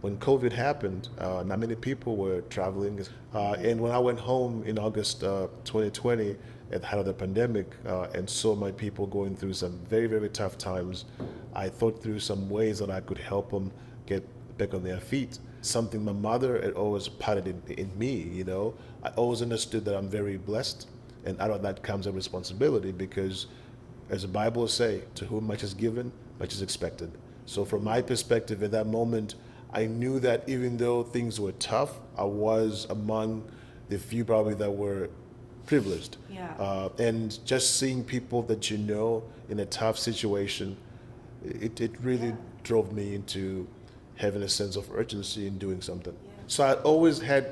When COVID happened, not many people were traveling. And when I went home in August 2020 at the height of the pandemic and saw my people going through some very, very tough times, I thought through some ways that I could help them get back on their feet. Something my mother had always potted in me, you know. I always understood that I'm very blessed, and out of that comes a responsibility because, as the Bible say, to whom much is given, much is expected. So from my perspective at that moment, I knew that even though things were tough, I was among the few probably that were privileged. Yeah. And just seeing people that you know in a tough situation, it really Yeah. drove me into having a sense of urgency in doing something. Yeah. So I always had,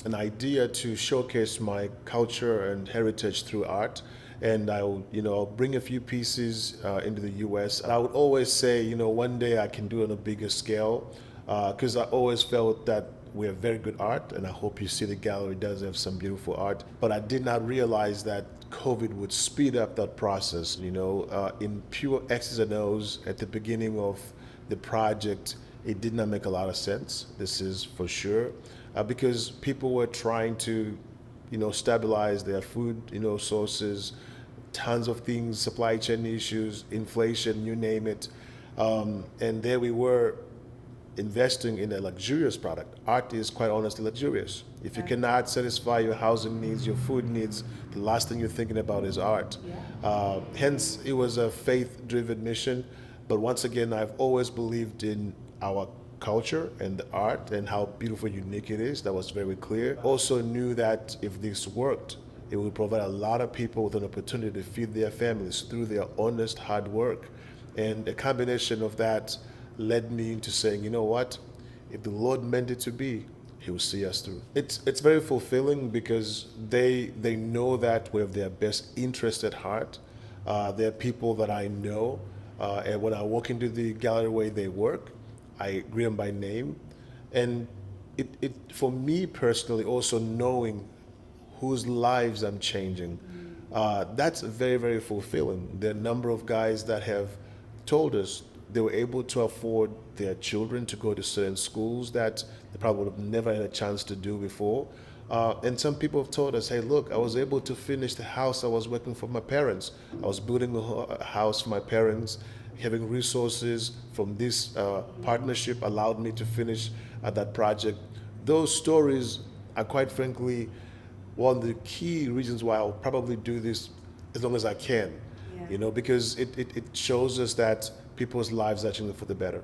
an idea to showcase my culture and heritage through art. And I'll, I'll bring a few pieces into the U.S. And I would always say, one day I can do it on a bigger scale, because I always felt that we have very good art, and I hope you see the gallery does have some beautiful art. But I did not realize that COVID would speed up that process. In pure X's and O's at the beginning of the project, it did not make a lot of sense. This is for sure, because people were trying to, stabilize their food, sources, tons of things, supply chain issues, inflation, you name it. And there we were investing in a luxurious product. Art is quite honestly luxurious. If you Right. cannot satisfy your housing needs, your food needs, the last thing you're thinking about is art. Yeah. Hence, it was a faith-driven mission. But once again, I've always believed in our culture and the art and how beautiful, unique it is. That was very clear. Also knew that if this worked, it would provide a lot of people with an opportunity to feed their families through their honest hard work. And a combination of that led me into saying, you know what, if the Lord meant it to be, He will see us through. It's very fulfilling because they know that we have their best interest at heart. They're people that I know, and when I walk into the gallery where they work, I greet them by name, and it for me personally also knowing whose lives I'm changing. That's very, very fulfilling. There are a number of guys that have told us they were able to afford their children to go to certain schools that they probably would have never had a chance to do before. And some people have told us, hey, look, I was able to finish the house I was working for my parents. I was building a house for my parents. Having resources from this partnership allowed me to finish that project. Those stories are quite frankly one of the key reasons why I'll probably do this as long as I can, Yeah. because it shows us that people's lives are changing for the better.